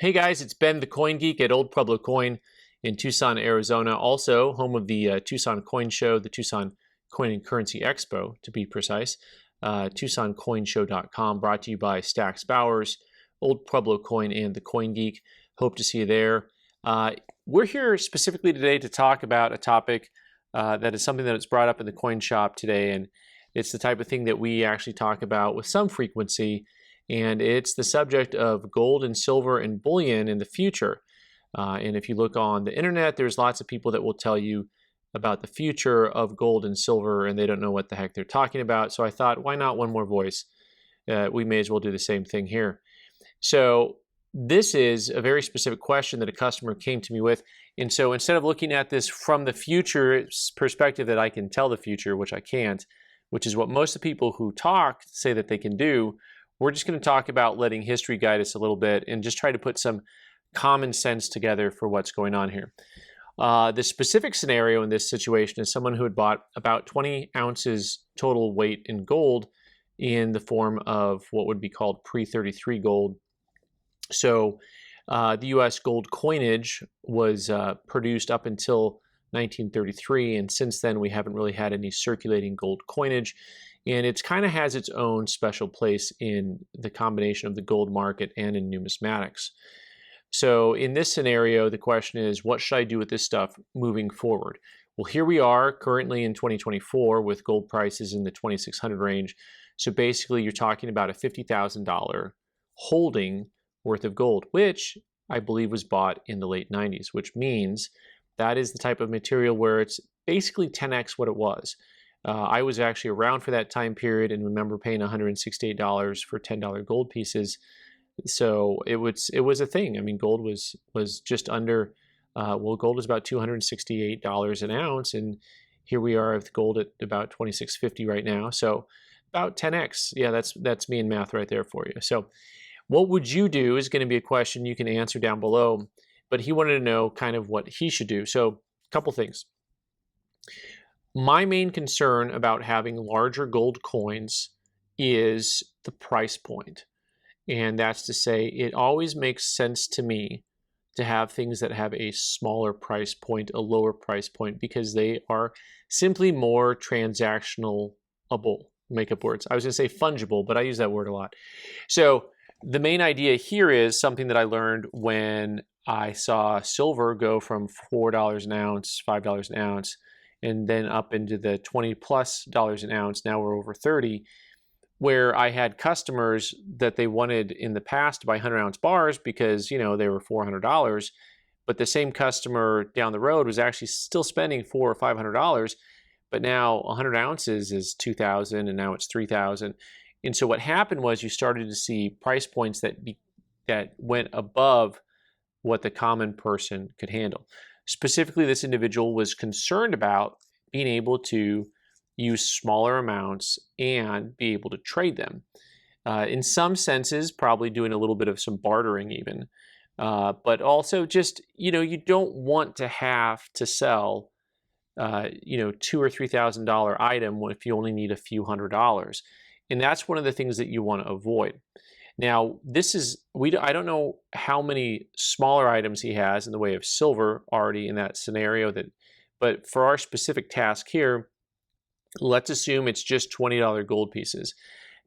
Hey guys, it's Ben the Coin Geek at Old Pueblo Coin in Tucson, Arizona. Also, home of the Tucson Coin Show, the Tucson Coin and Currency Expo, to be precise. TucsonCoinshow.com, brought to you by Stax Bowers, Old Pueblo Coin, and the Coin Geek. Hope to see you there. We're here specifically today to talk about a topic that is something that is brought up in the coin shop today, and it's the type of thing that we actually talk about with some frequency. And it's the subject of gold and silver and bullion in the future. And if you look on the internet, there's lots of people that will tell you about the future of gold and silver, and they don't know what the heck they're talking about. So I thought, why not one more voice? We may as well do the same thing here. So this is a very specific question that a customer came to me with. And so instead of looking at this from the future perspective that I can tell the future, which I can't, which is what most of the people who talk say that they can do, we're just going to talk about letting history guide us a little bit and just try to put some common sense together for what's going on here. The specific scenario in this situation is someone who had bought about 20 ounces total weight in gold in the form of what would be called pre-33 gold. So the U.S. gold coinage was produced up until 1933, and since then we haven't really had any circulating gold coinage. And it kind of has its own special place in the combination of the gold market and in numismatics. So in this scenario, the question is, what should I do with this stuff moving forward? Well, here we are currently in 2024 with gold prices in the 2,600 range. So basically, you're talking about a $50,000 holding worth of gold, which I believe was bought in the late 90s, which means that is the type of material where it's basically 10x what it was. I was actually around for that time period and remember paying $168 for $10 gold pieces. So it was a thing. I mean, gold was just under, gold was about $268 an ounce, and here we are with gold at about $26.50 right now. So about 10x. Yeah, that's me in math right there for you. So what would you do is going to be a question you can answer down below, but he wanted to know kind of what he should do. So a couple things. My main concern about having larger gold coins is the price point. And that's to say, it always makes sense to me to have things that have a smaller price point, a lower price point, because they are simply more transactional-able. Make up words. I was going to say fungible, but I use that word a lot. So the main idea here is something that I learned when I saw silver go from $4 an ounce, $5 an ounce, and then up into the $20+ an ounce. Now we're over 30, where I had customers that they wanted in the past to buy 100-ounce bars because, you know, they were $400, but the same customer down the road was actually still spending $400 or $500, but now 100 ounces is $2,000 and now it's $3,000. And so what happened was you started to see price points that went above what the common person could handle. Specifically, this individual was concerned about being able to use smaller amounts and be able to trade them. In some senses, probably doing a little bit of some bartering even, but also just, you know, you don't want to have to sell, $2,000 or $3,000 item if you only need a few $100s. And that's one of the things that you want to avoid. Now, I don't know how many smaller items he has in the way of silver already in that scenario, but for our specific task here, let's assume it's just $20 gold pieces.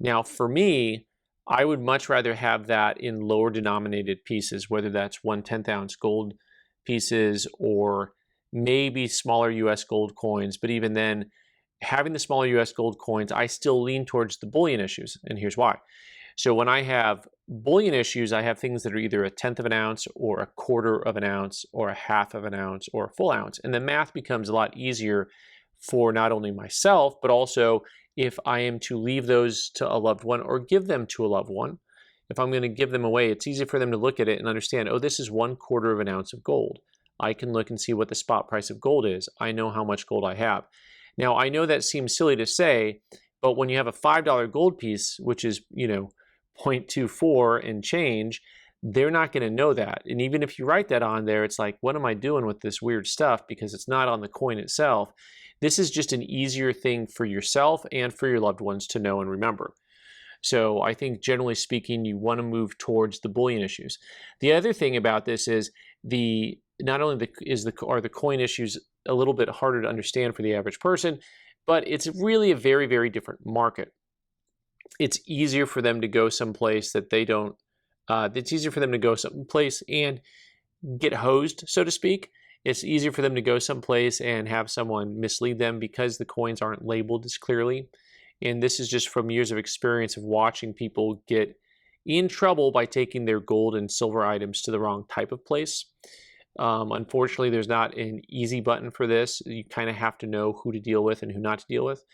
Now, for me, I would much rather have that in lower denominated pieces, whether that's 1/10 ounce gold pieces or maybe smaller US gold coins. But even then, having the smaller US gold coins, I still lean towards the bullion issues, and here's why. So when I have bullion issues, I have things that are either 1/10 of an ounce or 1/4 of an ounce or 1/2 of an ounce or a full ounce. And the math becomes a lot easier for not only myself, but also if I am to leave those to a loved one or give them to a loved one. If I'm going to give them away, it's easy for them to look at it and understand, oh, this is 1/4 of an ounce of gold. I can look and see what the spot price of gold is. I know how much gold I have. Now, I know that seems silly to say, but when you have a $5 gold piece, which is, 0.24 and change, they're not going to know that. And even if you write that on there, it's like, what am I doing with this weird stuff? Because it's not on the coin itself. This is just an easier thing for yourself and for your loved ones to know and remember. So I think generally speaking, you want to move towards the bullion issues. The other thing about this is not only are the coin issues a little bit harder to understand for the average person, but it's really a very, very different market. It's easier for them to go someplace that they don't. It's easier for them to go someplace and get hosed, so to speak. It's easier for them to go someplace and have someone mislead them because the coins aren't labeled as clearly. And this is just from years of experience of watching people get in trouble by taking their gold and silver items to the wrong type of place. Unfortunately, there's not an easy button for this. You kind of have to know who to deal with and who not to deal with.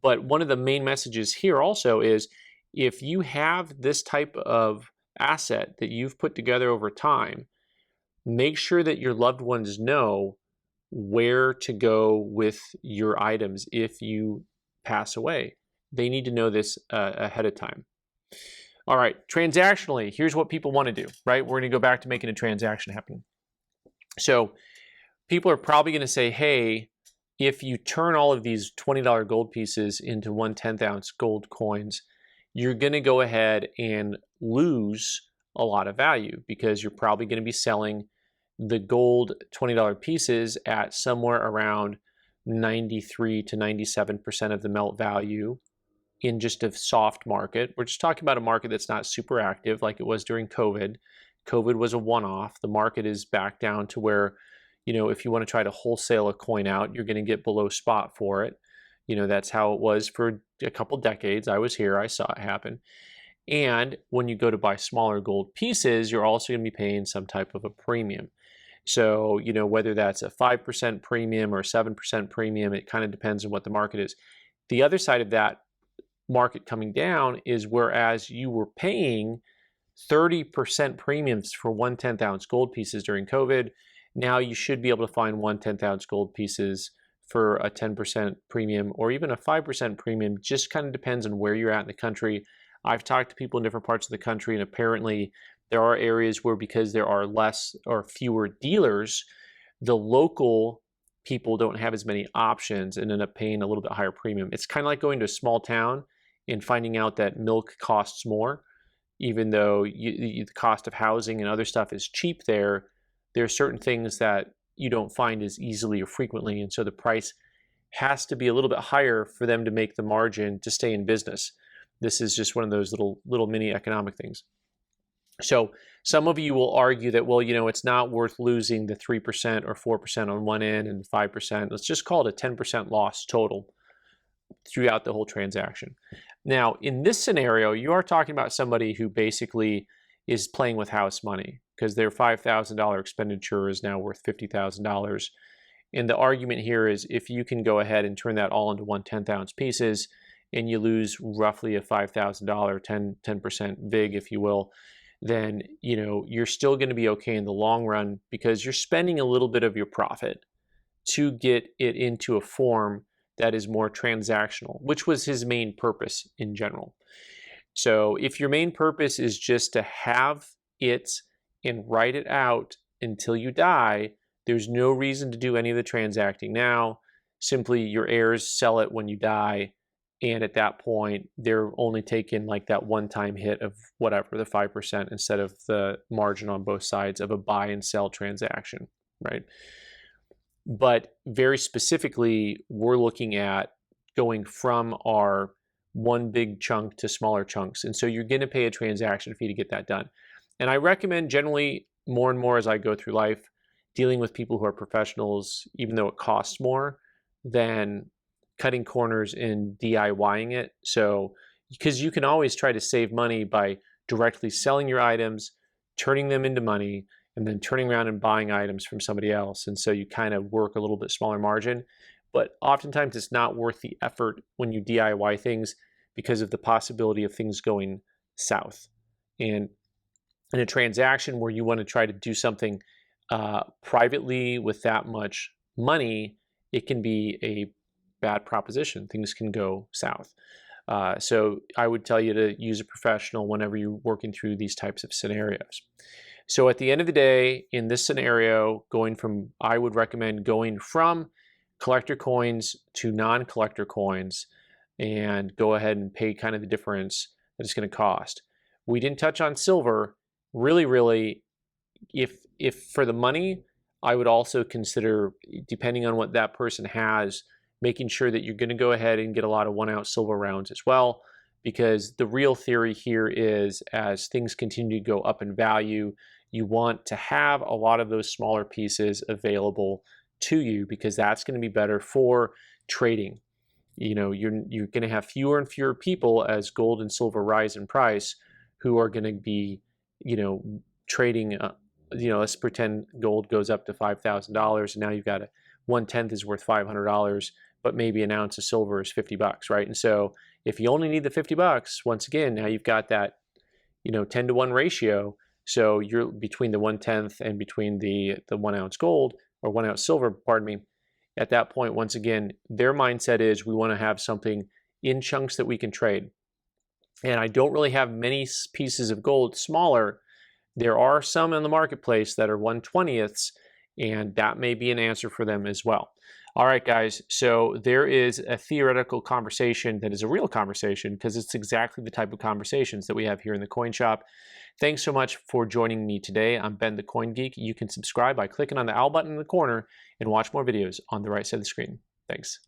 But one of the main messages here also is if you have this type of asset that you've put together over time, make sure that your loved ones know where to go with your items if you pass away. They need to know this ahead of time. All right, transactionally, here's what people want to do, right? We're going to go back to making a transaction happen. So people are probably going to say, hey, if you turn all of these $20 gold pieces into 1/10 ounce gold coins, you're going to go ahead and lose a lot of value because you're probably going to be selling the gold $20 pieces at somewhere around 93 to 97% of the melt value in just a soft market. We're just talking about a market that's not super active like it was during COVID. COVID was a one-off. The market is back down to where, if you want to try to wholesale a coin out, you're going to get below spot for it. That's how it was for a couple decades. I was here. I saw it happen. And when you go to buy smaller gold pieces, you're also going to be paying some type of a premium. So, whether that's a 5% premium or a 7% premium, it kind of depends on what the market is. The other side of that market coming down is whereas you were paying 30% premiums for 1/10 ounce gold pieces during COVID, now you should be able to find 1/10 ounce gold pieces for a 10% premium or even a 5% premium. Just kind of depends on where you're at in the country. I've talked to people in different parts of the country, and apparently there are areas where, because there are less or fewer dealers, the local people don't have as many options and end up paying a little bit higher premium. It's kind of like going to a small town and finding out that milk costs more, even though the cost of housing and other stuff is cheap there. There are certain things that you don't find as easily or frequently, and so the price has to be a little bit higher for them to make the margin to stay in business. This is just one of those little mini economic things. So some of you will argue that, well, it's not worth losing the 3% or 4% on one end and 5%. Let's just call it a 10% loss total throughout the whole transaction. Now, in this scenario, you are talking about somebody who basically is playing with house money because their $5,000 expenditure is now worth $50,000. And the argument here is if you can go ahead and turn that all into 1/10 ounce pieces and you lose roughly a $5,000, 10% VIG, if you will, then you're still going to be okay in the long run because you're spending a little bit of your profit to get it into a form that is more transactional, which was his main purpose in general. So if your main purpose is just to have it and write it out until you die, there's no reason to do any of the transacting now. Simply your heirs sell it when you die, and at that point they're only taking like that one-time hit of whatever, the 5%, instead of the margin on both sides of a buy and sell transaction, right? But very specifically, we're looking at going from our one big chunk to smaller chunks. And so you're going to pay a transaction fee to get that done. And I recommend generally more and more as I go through life, dealing with people who are professionals, even though it costs more, than cutting corners and DIYing it. So, because you can always try to save money by directly selling your items, turning them into money, and then turning around and buying items from somebody else. And so you kind of work a little bit smaller margin. But oftentimes it's not worth the effort when you DIY things because of the possibility of things going south. And in a transaction where you want to try to do something privately with that much money, it can be a bad proposition. Things can go south. So I would tell you to use a professional whenever you're working through these types of scenarios. So at the end of the day, in this scenario, I would recommend going from collector coins to non-collector coins and go ahead and pay kind of the difference that it's going to cost. We didn't touch on silver. Really, if for the money, I would also consider, depending on what that person has, making sure that you're going to go ahead and get a lot of 1 ounce silver rounds as well, because the real theory here is as things continue to go up in value, you want to have a lot of those smaller pieces available to you, because that's going to be better for trading. You know, you're going to have fewer and fewer people as gold and silver rise in price who are going to be, you know, trading. You know, let's pretend gold goes up to $5,000, and now you've got 1/10 is worth $500, but maybe an ounce of silver is $50, right? And so if you only need the $50, once again, now you've got that, you know, 10-to-1 ratio. So you're between the 1/10 and between the 1 ounce gold or 1 ounce silver, pardon me. At that point, once again, their mindset is we want to have something in chunks that we can trade. And I don't really have many pieces of gold smaller. There are some in the marketplace that are 1/20ths, and that may be an answer for them as well. All right, guys, so there is a theoretical conversation that is a real conversation, because it's exactly the type of conversations that we have here in the Coin Shop. Thanks so much for joining me today. I'm Ben the Coin Geek. You can subscribe by clicking on the owl button in the corner and watch more videos on the right side of the screen. Thanks.